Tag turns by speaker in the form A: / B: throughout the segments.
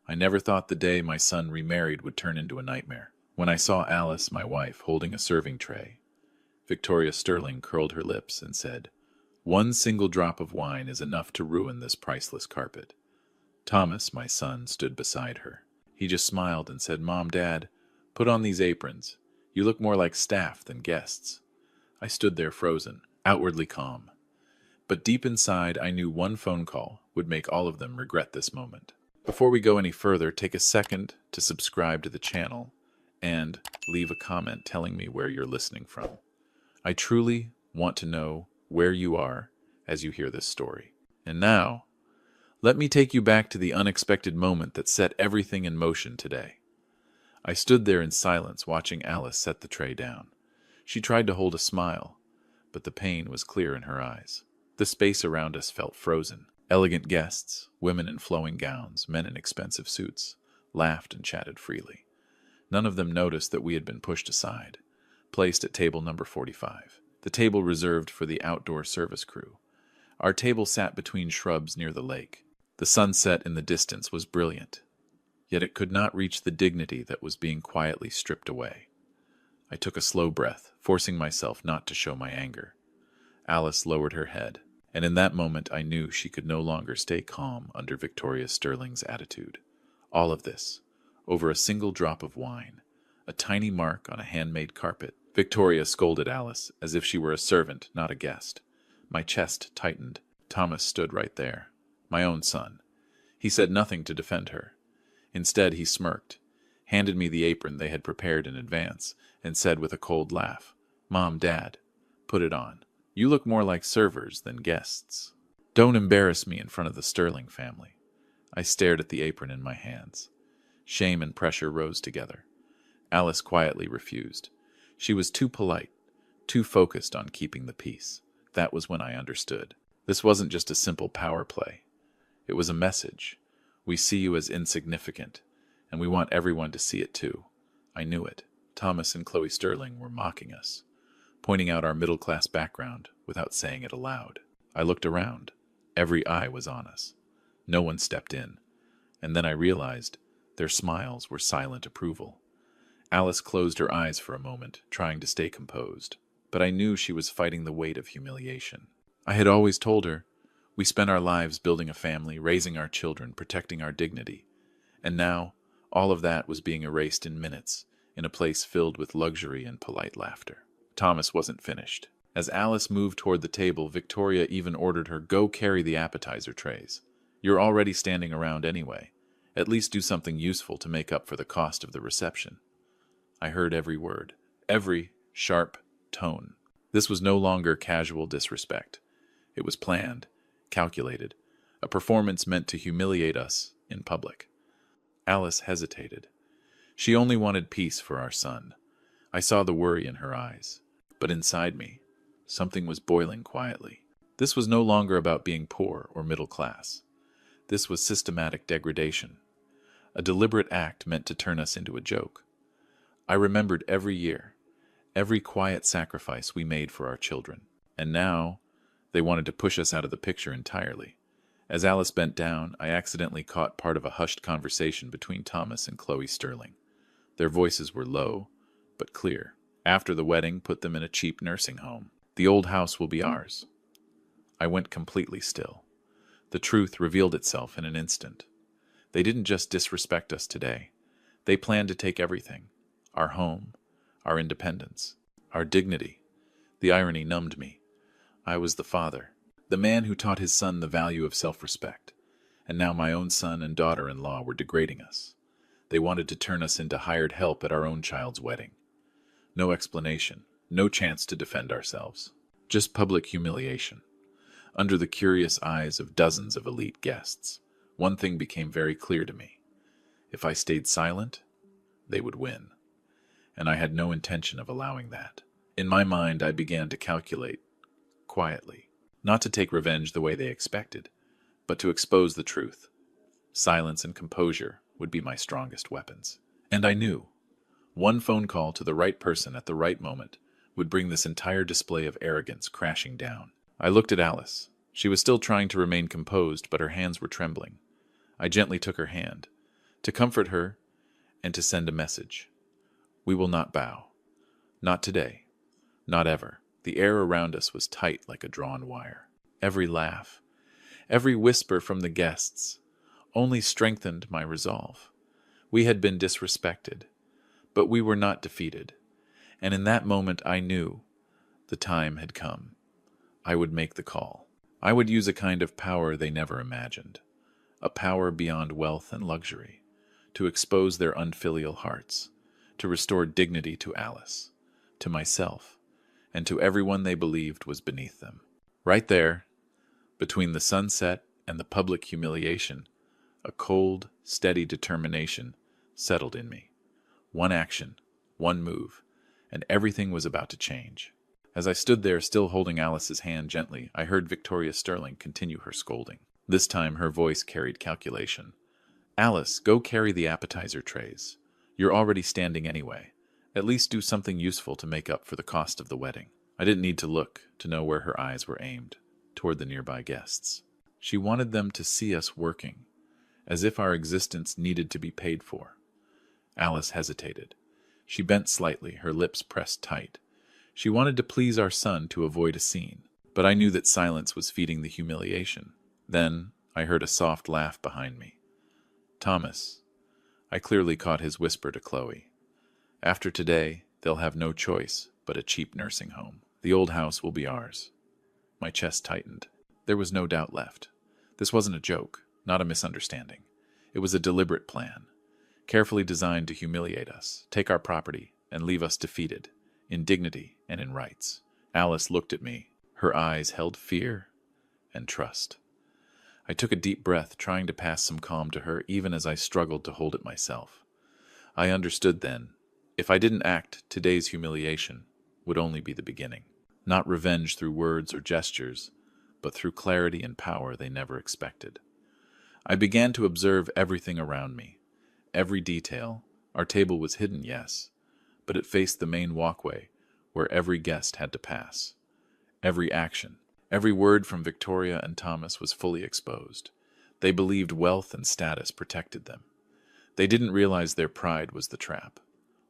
A: I never thought the day my son remarried would turn into a nightmare. When I saw Alice, my wife, holding a serving tray, Victoria Sterling curled her lips and said, "One single drop of wine is enough to ruin this priceless carpet." Thomas, my son, stood beside her. He just smiled and said, "Mom, Dad, put on these aprons. You look more like staff than guests." I stood there frozen, outwardly calm. But deep inside, I knew one phone call would make all of them regret this moment. Before we go any further, take a second to subscribe to the channel and leave a comment telling me where you're listening from. I truly want to know where you are as you hear this story. And now, let me take you back to the unexpected moment that set everything in motion today. I stood there in silence watching Alice set the tray down. She tried to hold a smile, but the pain was clear in her eyes. The space around us felt frozen. Elegant guests, women in flowing gowns, men in expensive suits, laughed and chatted freely. None of them noticed that we had been pushed aside, placed at table number 45, the table reserved for the outdoor service crew. Our table sat between shrubs near the lake. The sunset in the distance was brilliant, yet it could not reach the dignity that was being quietly stripped away. I took a slow breath, forcing myself not to show my anger. Alice lowered her head, and in that moment I knew she could no longer stay calm under Victoria Sterling's attitude. All of this, over a single drop of wine, a tiny mark on a handmade carpet. Victoria scolded Alice as if she were a servant, not a guest. My chest tightened. Thomas stood right there, my own son. He said nothing to defend her. Instead, he smirked, handed me the apron they had prepared in advance, and said with a cold laugh, "Mom, Dad, put it on. You look more like servers than guests. Don't embarrass me in front of the Sterling family." I stared at the apron in my hands. Shame and pressure rose together. Alice quietly refused. She was too polite, too focused on keeping the peace. That was when I understood. This wasn't just a simple power play. It was a message. We see you as insignificant, and we want everyone to see it too. I knew it. Thomas and Chloe Sterling were mocking us, pointing out our middle-class background without saying it aloud. I looked around. Every eye was on us. No one stepped in. And then I realized their smiles were silent approval. Alice closed her eyes for a moment, trying to stay composed. But I knew she was fighting the weight of humiliation. I had always told her, we spent our lives building a family, raising our children, protecting our dignity. And now, all of that was being erased in minutes, in a place filled with luxury and polite laughter. Thomas wasn't finished. As Alice moved toward the table, Victoria even ordered her, "Go carry the appetizer trays. You're already standing around anyway. At least do something useful to make up for the cost of the reception." I heard every word, every sharp tone. This was no longer casual disrespect. It was planned, calculated, a performance meant to humiliate us in public. Alice hesitated. She only wanted peace for our son. I saw the worry in her eyes. But inside me, something was boiling quietly. This was no longer about being poor or middle class. This was systematic degradation, a deliberate act meant to turn us into a joke. I remembered every year, every quiet sacrifice we made for our children. And now, they wanted to push us out of the picture entirely. As Alice bent down, I accidentally caught part of a hushed conversation between Thomas and Chloe Sterling. Their voices were low, but clear. "After the wedding, put them in a cheap nursing home. The old house will be ours." I went completely still. The truth revealed itself in an instant. They didn't just disrespect us today. They planned to take everything. Our home, our independence, our dignity. The irony numbed me. I was the father, the man who taught his son the value of self-respect. And now my own son and daughter-in-law were degrading us. They wanted to turn us into hired help at our own child's wedding. No explanation, no chance to defend ourselves. Just public humiliation. Under the curious eyes of dozens of elite guests, one thing became very clear to me. If I stayed silent, they would win. And I had no intention of allowing that. In my mind, I began to calculate, quietly, not to take revenge the way they expected, but to expose the truth. Silence and composure would be my strongest weapons. And I knew. One phone call to the right person at the right moment would bring this entire display of arrogance crashing down. I looked at Alice. She was still trying to remain composed, but her hands were trembling. I gently took her hand. to comfort her and to send a message. We will not bow. Not today. Not ever. The air around us was tight like a drawn wire. Every laugh, every whisper from the guests only strengthened my resolve. We had been disrespected, but we were not defeated. And in that moment I knew the time had come. I would make the call. I would use a kind of power they never imagined, a power beyond wealth and luxury, to expose their unfilial hearts, to restore dignity to Alice, to myself, and to everyone they believed was beneath them. Right there, between the sunset and the public humiliation, a cold, steady determination settled in me. One action, one move, and everything was about to change. As I stood there, still holding Alice's hand gently, I heard Victoria Sterling continue her scolding. This time her voice carried calculation. "Alice, go carry the appetizer trays. You're already standing anyway. At least do something useful to make up for the cost of the wedding." I didn't need to look to know where her eyes were aimed, toward the nearby guests. She wanted them to see us working, as if our existence needed to be paid for. Alice hesitated. She bent slightly, her lips pressed tight. She wanted to please our son to avoid a scene, but I knew that silence was feeding the humiliation. Then I heard a soft laugh behind me. "Thomas," I clearly caught his whisper to Chloe. "After today, they'll have no choice but a cheap nursing home. The old house will be ours." My chest tightened. There was no doubt left. This wasn't a joke, not a misunderstanding. It was a deliberate plan, carefully designed to humiliate us, take our property, and leave us defeated, in dignity and in rights. Alice looked at me. Her eyes held fear and trust. I took a deep breath, trying to pass some calm to her, even as I struggled to hold it myself. I understood then, if I didn't act, today's humiliation would only be the beginning. Not revenge through words or gestures, but through clarity and power they never expected. I began to observe everything around me. Every detail. Our table was hidden, yes, but it faced the main walkway where every guest had to pass. Every action, every word from Victoria and Thomas was fully exposed. They believed wealth and status protected them. They didn't realize their pride was the trap.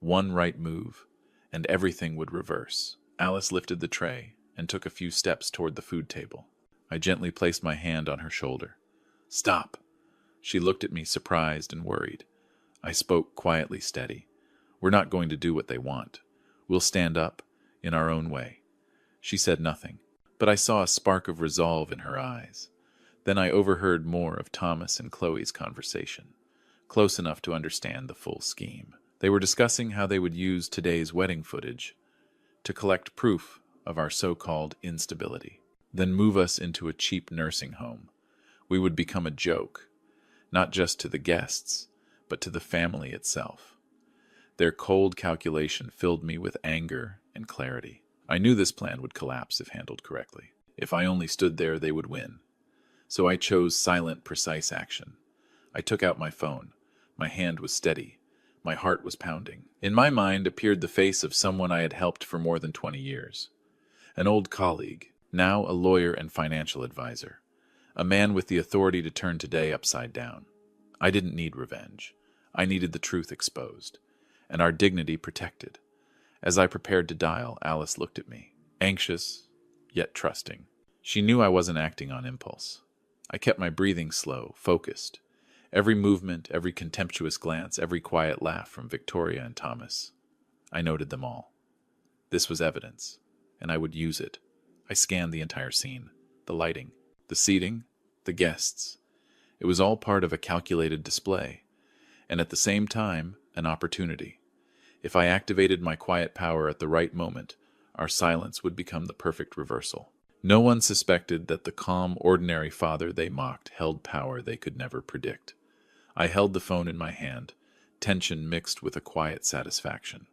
A: One right move, and everything would reverse. Alice lifted the tray and took a few steps toward the food table. I gently placed my hand on her shoulder. "Stop." She looked at me, surprised and worried. I spoke quietly, steady. "We're not going to do what they want. We'll stand up, in our own way." She said nothing, but I saw a spark of resolve in her eyes. Then I overheard more of Thomas and Chloe's conversation, close enough to understand the full scheme. They were discussing how they would use today's wedding footage to collect proof of our so-called instability, then move us into a cheap nursing home. We would become a joke, not just to the guests, but to the family itself. Their cold calculation filled me with anger and clarity. I knew this plan would collapse if handled correctly. If I only stood there, they would win. So I chose silent, precise action. I took out my phone. My hand was steady. My heart was pounding. In my mind appeared the face of someone I had helped for more than 20 years. An old colleague, now a lawyer and financial advisor. A man with the authority to turn today upside down. I didn't need revenge. I needed the truth exposed, and our dignity protected. As I prepared to dial, Alice looked at me, anxious, yet trusting. She knew I wasn't acting on impulse. I kept my breathing slow, focused. Every movement, every contemptuous glance, every quiet laugh from Victoria and Thomas. I noted them all. This was evidence, and I would use it. I scanned the entire scene, the lighting, the seating, the guests. It was all part of a calculated display, and at the same time, an opportunity. If I activated my quiet power at the right moment, our silence would become the perfect reversal. No one suspected that the calm, ordinary father they mocked held power they could never predict. I held the phone in my hand, tension mixed with a quiet satisfaction.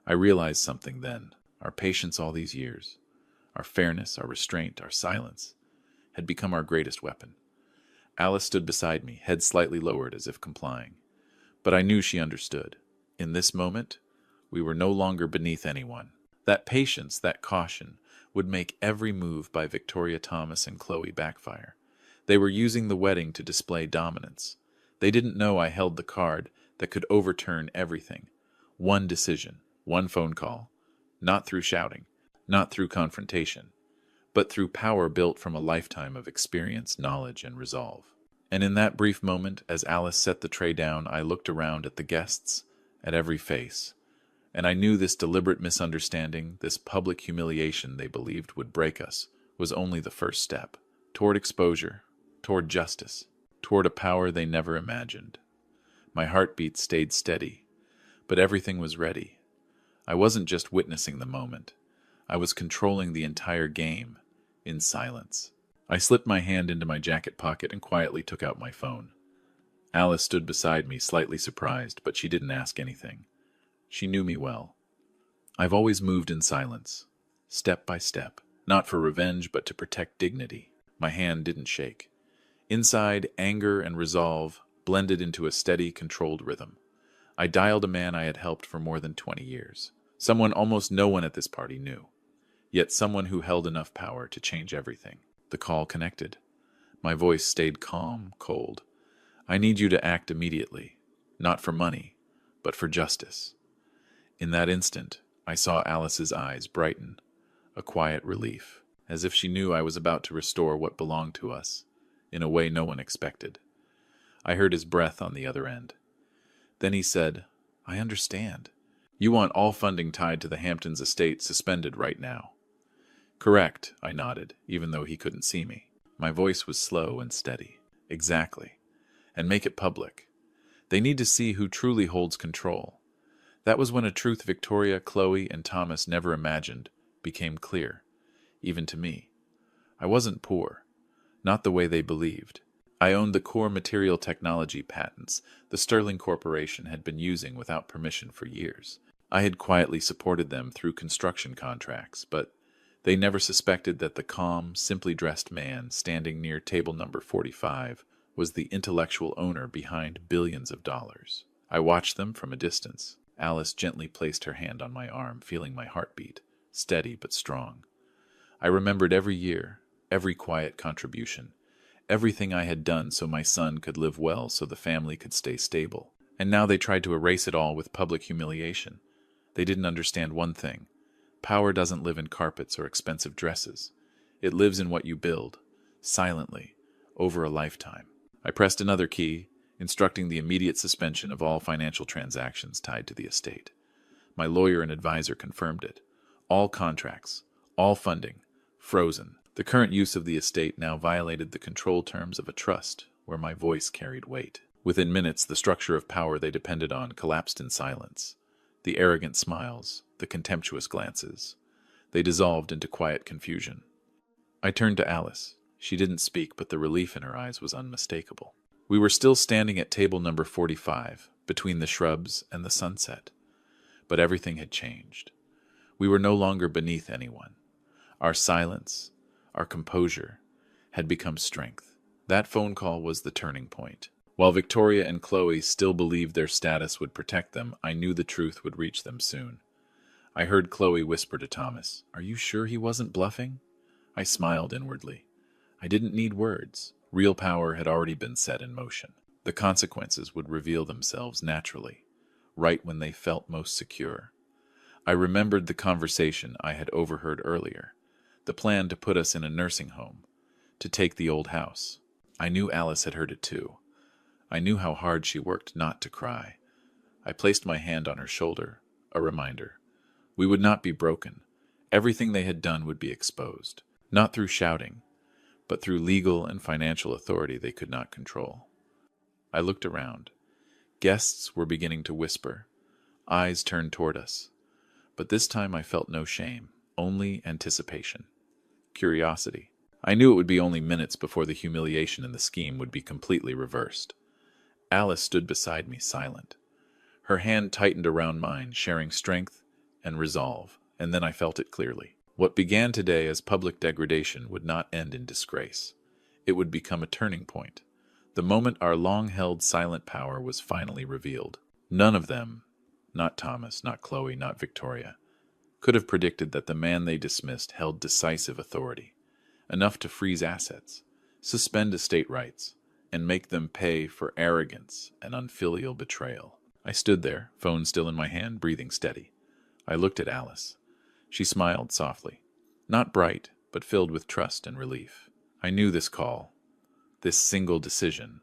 A: I realized something then. Our patience all these years, our fairness, our restraint, our silence, had become our greatest weapon. Alice stood beside me, head slightly lowered as if complying. But I knew she understood. In this moment, we were no longer beneath anyone. That patience, that caution, would make every move by Victoria Thomas and Chloe backfire. They were using the wedding to display dominance. They didn't know I held the card that could overturn everything. One decision, one phone call, not through shouting, not through confrontation, but through power built from a lifetime of experience, knowledge, and resolve. And in that brief moment, as Alice set the tray down, I looked around at the guests, at every face, and I knew this deliberate misunderstanding, this public humiliation they believed would break us, was only the first step toward exposure, toward justice, toward a power they never imagined. My heartbeat stayed steady, but everything was ready. I wasn't just witnessing the moment. I was controlling the entire game, in silence. I slipped my hand into my jacket pocket and quietly took out my phone. Alice stood beside me, slightly surprised, but she didn't ask anything. She knew me well. I've always moved in silence, step by step, not for revenge, but to protect dignity. My hand didn't shake. Inside, anger and resolve blended into a steady, controlled rhythm. I dialed a man I had helped for more than 20 years. Someone almost no one at this party knew, yet someone who held enough power to change everything. The call connected. My voice stayed calm, cold. I need you to act immediately, not for money, but for justice. In that instant, I saw Alice's eyes brighten, a quiet relief, as if she knew I was about to restore what belonged to us, in a way no one expected. I heard his breath on the other end. Then he said, "I understand. You want all funding tied to the Hamptons estate suspended right now." "Correct," I nodded, even though he couldn't see me. My voice was slow and steady. "Exactly. And make it public. They need to see who truly holds control." That was when a truth Victoria, Chloe, and Thomas never imagined became clear, even to me. I wasn't poor, not the way they believed. I owned the core material technology patents the Sterling Corporation had been using without permission for years. I had quietly supported them through construction contracts, but they never suspected that the calm, simply dressed man standing near table number 45 was the intellectual owner behind billions of dollars. I watched them from a distance. Alice gently placed her hand on my arm, feeling my heartbeat, steady but strong. I remembered every year, every quiet contribution, everything I had done so my son could live well, so the family could stay stable. And now they tried to erase it all with public humiliation. They didn't understand one thing. Power doesn't live in carpets or expensive dresses. It lives in what you build, silently, over a lifetime. I pressed another key, instructing the immediate suspension of all financial transactions tied to the estate. My lawyer and advisor confirmed it. All contracts, all funding, frozen. The current use of the estate now violated the control terms of a trust where my voice carried weight. Within minutes, the structure of power they depended on collapsed in silence. The arrogant smiles, the contemptuous glances. They dissolved into quiet confusion. I turned to Alice. She didn't speak, but the relief in her eyes was unmistakable. We were still standing at table number 45, between the shrubs and the sunset. But everything had changed. We were no longer beneath anyone. Our silence, our composure, had become strength. That phone call was the turning point. While Victoria and Chloe still believed their status would protect them, I knew the truth would reach them soon. I heard Chloe whisper to Thomas, "Are you sure he wasn't bluffing?" I smiled inwardly. I didn't need words. Real power had already been set in motion. The consequences would reveal themselves naturally, right when they felt most secure. I remembered the conversation I had overheard earlier, the plan to put us in a nursing home, to take the old house. I knew Alice had heard it too. I knew how hard she worked not to cry. I placed my hand on her shoulder, a reminder. We would not be broken. Everything they had done would be exposed, not through shouting, but through legal and financial authority they could not control. I looked around. Guests were beginning to whisper, eyes turned toward us. But this time I felt no shame, only anticipation, curiosity. I knew it would be only minutes before the humiliation in the scheme would be completely reversed. Alice stood beside me, silent. Her hand tightened around mine, sharing strength and resolve, and then I felt it clearly. What began today as public degradation would not end in disgrace. It would become a turning point, the moment our long-held silent power was finally revealed. None of them, not Thomas, not Chloe, not Victoria, could have predicted that the man they dismissed held decisive authority, enough to freeze assets, suspend estate rights, and make them pay for arrogance and unfilial betrayal. I stood there, phone still in my hand, breathing steady. I looked at Alice. She smiled softly, not bright, but filled with trust and relief. I knew this call, this single decision,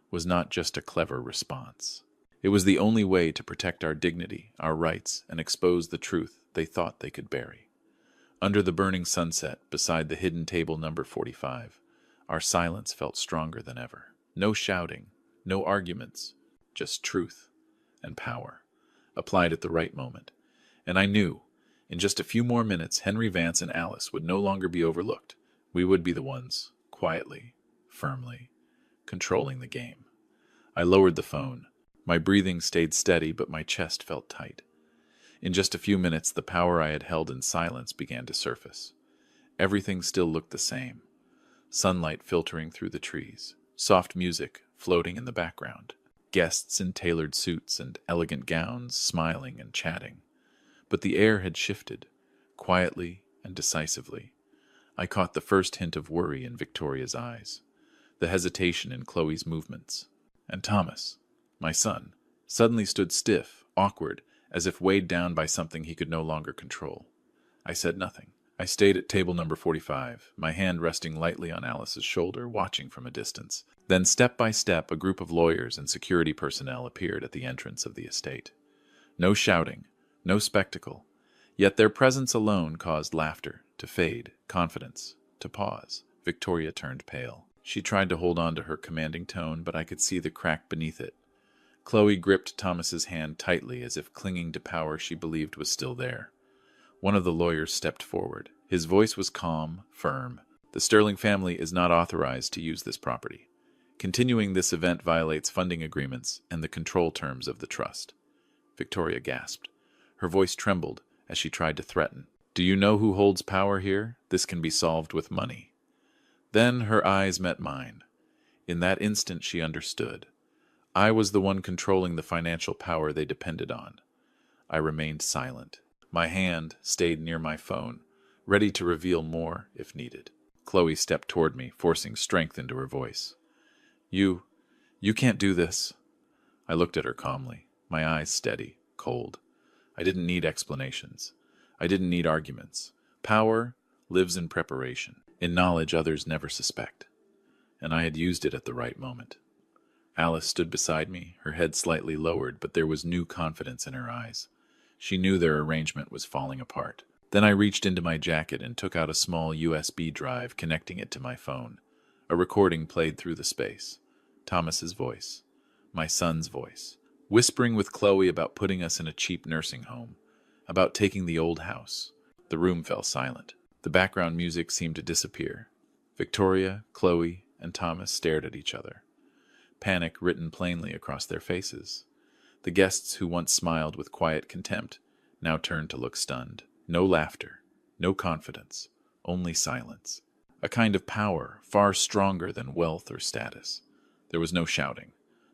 A: was not just a clever response. It was the only way to protect our dignity, our rights, and expose the truth they thought they could bury. Under the burning sunset, beside the hidden table number 45, our silence felt stronger than ever. No shouting, no arguments, just truth and power, applied at the right moment. And I knew, in just a few more minutes, Henry Vance and Alice would no longer be overlooked. We would be the ones, quietly, firmly, controlling the game. I lowered the phone. My breathing stayed steady, but my chest felt tight. In just a few minutes, the power I had held in silence began to surface. Everything still looked the same. Sunlight filtering through the trees, soft music floating in the background, guests in tailored suits and elegant gowns smiling and chatting. But the air had shifted, quietly and decisively. I caught the first hint of worry in Victoria's eyes, the hesitation in Chloe's movements. And Thomas, my son, suddenly stood stiff, awkward, as if weighed down by something he could no longer control. I said nothing. I stayed at table number 45, my hand resting lightly on Alice's shoulder, watching from a distance. Then, step by step, a group of lawyers and security personnel appeared at the entrance of the estate. No shouting, no spectacle, yet their presence alone caused laughter to fade, confidence to pause. Victoria turned pale. She tried to hold on to her commanding tone, but I could see the crack beneath it. Chloe gripped Thomas's hand tightly, as if clinging to power she believed was still there. One of the lawyers stepped forward. His voice was calm, firm. The Sterling family is not authorized to use this property. Continuing this event violates funding agreements and the control terms of the trust. Victoria gasped. Her voice trembled as she tried to threaten. Do you know who holds power here? This can be solved with money. Then her eyes met mine. In that instant she understood. I was the one controlling the financial power they depended on. I remained silent. My hand stayed near my phone, ready to reveal more if needed. Chloe stepped toward me, forcing strength into her voice. You can't do this. I looked at her calmly, my eyes steady, cold. I didn't need explanations. I didn't need arguments. Power lives in preparation, in knowledge others never suspect. And I had used it at the right moment. Alice stood beside me, her head slightly lowered, but there was new confidence in her eyes. She knew their arrangement was falling apart. Then I reached into my jacket and took out a small USB drive, connecting it to my phone. A recording played through the space. Thomas's voice. My son's voice. Whispering with Chloe about putting us in a cheap nursing home. About taking the old house. The room fell silent. The background music seemed to disappear. Victoria, Chloe, and Thomas stared at each other. Panic written plainly across their faces. The guests who once smiled with quiet contempt now turned to look stunned. No laughter, no confidence, only silence. A kind of power far stronger than wealth or status. There was no shouting,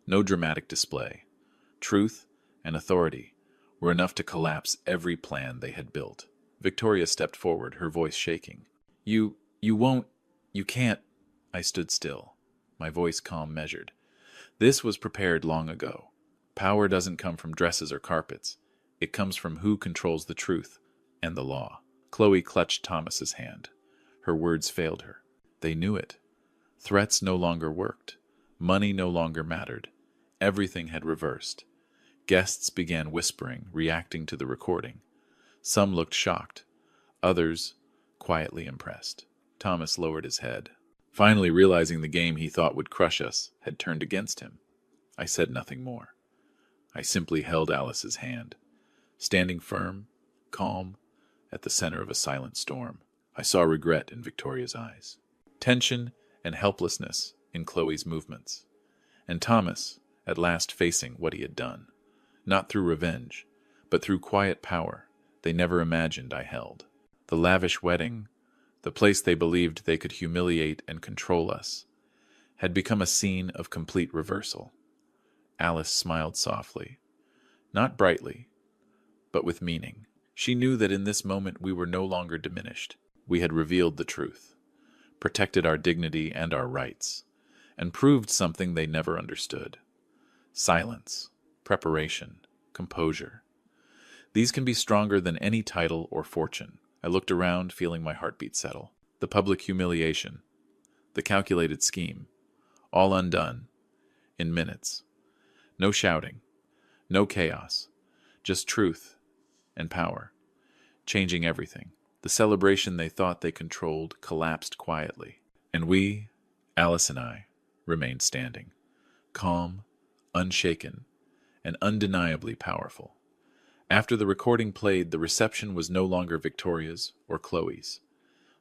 A: no dramatic display. Truth and authority were enough to collapse every plan they had built. Victoria stepped forward, her voice shaking. You can't. I stood still, my voice calm, measured. This was prepared long ago. Power doesn't come from dresses or carpets. It comes from who controls the truth and the law. Chloe clutched Thomas's hand. Her words failed her. They knew it. Threats no longer worked. Money no longer mattered. Everything had reversed. Guests began whispering, reacting to the recording. Some looked shocked. Others quietly impressed. Thomas lowered his head, finally realizing the game he thought would crush us had turned against him. I said nothing more. I simply held Alice's hand, standing firm, calm, at the center of a silent storm. I saw regret in Victoria's eyes, tension and helplessness in Chloe's movements, and Thomas at last facing what he had done, not through revenge, but through quiet power they never imagined I held. The lavish wedding, the place they believed they could humiliate and control us, had become a scene of complete reversal. Alice smiled softly, not brightly, but with meaning. She knew that in this moment we were no longer diminished. We had revealed the truth, protected our dignity and our rights, and proved something they never understood. Silence, preparation, composure. These can be stronger than any title or fortune. I looked around, feeling my heartbeat settle. The public humiliation, the calculated scheme, all undone, in minutes. No shouting, no chaos, just truth and power, changing everything. The celebration they thought they controlled collapsed quietly, and we, Alice and I, remained standing, calm, unshaken, and undeniably powerful. After the recording played, the reception was no longer Victoria's or Chloe's.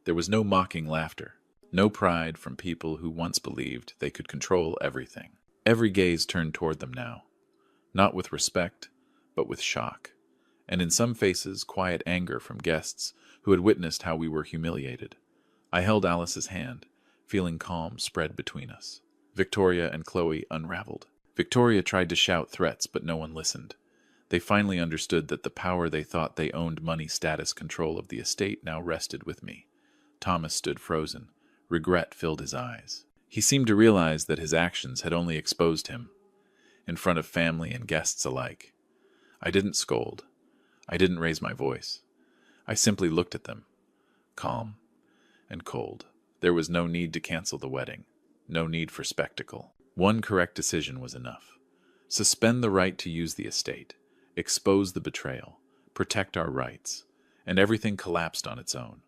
A: There was no mocking laughter, no pride from people who once believed they could control everything. Every gaze turned toward them now, not with respect, but with shock, and in some faces quiet anger from guests who had witnessed how we were humiliated. I held Alice's hand, feeling calm spread between us. Victoria and Chloe unraveled. Victoria tried to shout threats, but no one listened. They finally understood that the power they thought they owned, money, status, control of the estate, now rested with me. Thomas stood frozen. Regret filled his eyes. He seemed to realize that his actions had only exposed him, in front of family and guests alike. I didn't scold. I didn't raise my voice. I simply looked at them, calm and cold. There was no need to cancel the wedding, no need for spectacle. One correct decision was enough. Suspend the right to use the estate, expose the betrayal, protect our rights, and everything collapsed on its own.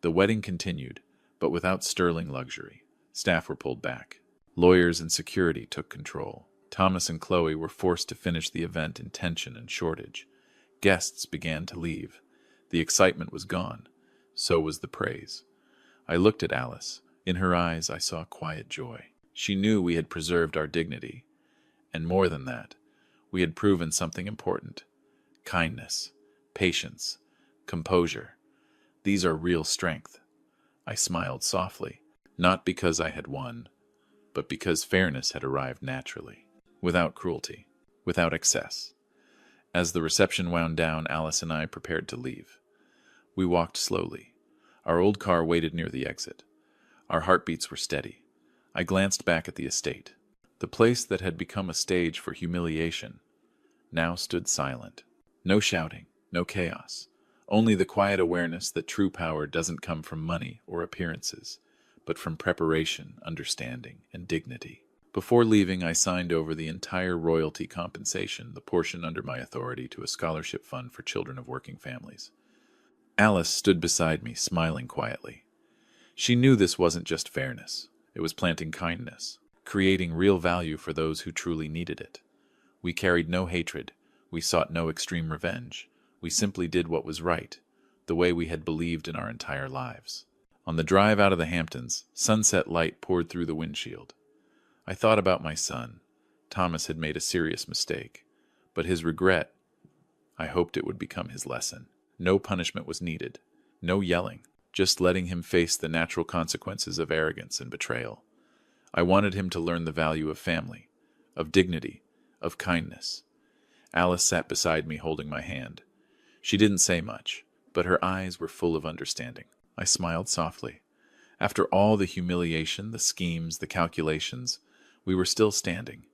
A: The wedding continued, but without sterling luxury. Staff were pulled back. Lawyers and security took control. Thomas and Chloe were forced to finish the event in tension and shortage. Guests began to leave. The excitement was gone. So was the praise. I looked at Alice. In her eyes, I saw quiet joy. She knew we had preserved our dignity. And more than that, we had proven something important. Kindness, patience, composure. These are real strength. I smiled softly, not because I had won, but because fairness had arrived naturally, without cruelty, without excess. As the reception wound down, Alice and I prepared to leave. We walked slowly. Our old car waited near the exit. Our heartbeats were steady. I glanced back at the estate. The place that had become a stage for humiliation now stood silent. No shouting, no chaos. Only the quiet awareness that true power doesn't come from money or appearances, but from preparation, understanding, and dignity. Before leaving, I signed over the entire royalty compensation, the portion under my authority, to a scholarship fund for children of working families. Alice stood beside me, smiling quietly. She knew this wasn't just fairness. It was planting kindness, creating real value for those who truly needed it. We carried no hatred. We sought no extreme revenge. We simply did what was right, the way we had believed in our entire lives. On the drive out of the Hamptons, sunset light poured through the windshield. I thought about my son. Thomas had made a serious mistake, but his regret, I hoped it would become his lesson. No punishment was needed, no yelling, just letting him face the natural consequences of arrogance and betrayal. I wanted him to learn the value of family, of dignity, of kindness. Alice sat beside me holding my hand. She didn't say much, but her eyes were full of understanding. I smiled softly. After all the humiliation, the schemes, the calculations, we were still standing.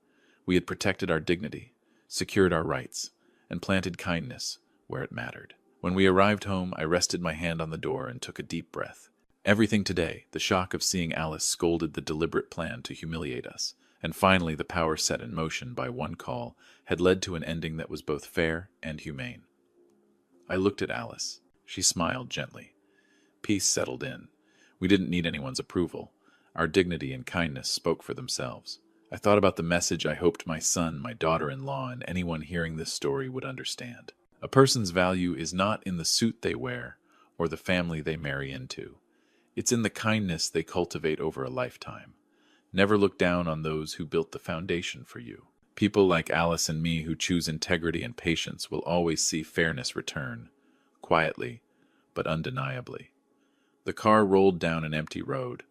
A: We had protected our dignity, secured our rights, and planted kindness where it mattered. When we arrived home, I rested my hand on the door and took a deep breath. Everything today, the shock of seeing Alice scolded the deliberate plan to humiliate us, and finally the power set in motion by one call, had led to an ending that was both fair and humane. I looked at Alice. She smiled gently. Peace settled in. We didn't need anyone's approval. Our dignity and kindness spoke for themselves. I thought about the message I hoped my son, my daughter-in-law, and anyone hearing this story would understand. A person's value is not in the suit they wear or the family they marry into. It's in the kindness they cultivate over a lifetime. Never look down on those who built the foundation for you. People like Alice and me who choose integrity and patience will always see fairness return, quietly but undeniably. The car rolled down an empty road,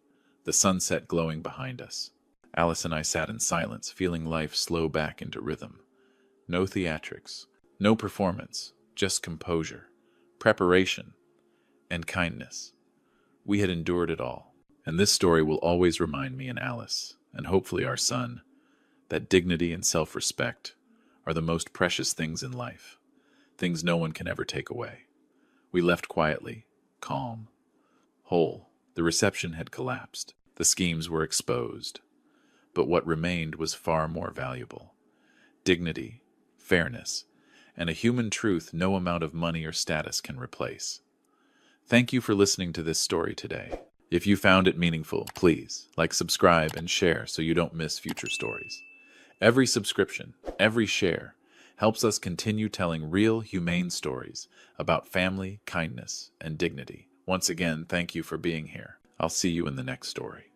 A: the sunset glowing behind us. Alice and I sat in silence, feeling life slow back into rhythm. No theatrics, no performance, just composure, preparation, and kindness. We had endured it all, and this story will always remind me and Alice and hopefully our son, that dignity and self-respect are the most precious things in life, things no one can ever take away. We left quietly, calm, whole. The reception had collapsed. The schemes were exposed. But what remained was far more valuable. Dignity, fairness, and a human truth no amount of money or status can replace. Thank you for listening to this story today. If you found it meaningful, please like, subscribe, and share so you don't miss future stories. Every subscription, every share, helps us continue telling real, humane stories about family, kindness, and dignity. Once again, thank you for being here. I'll see you in the next story.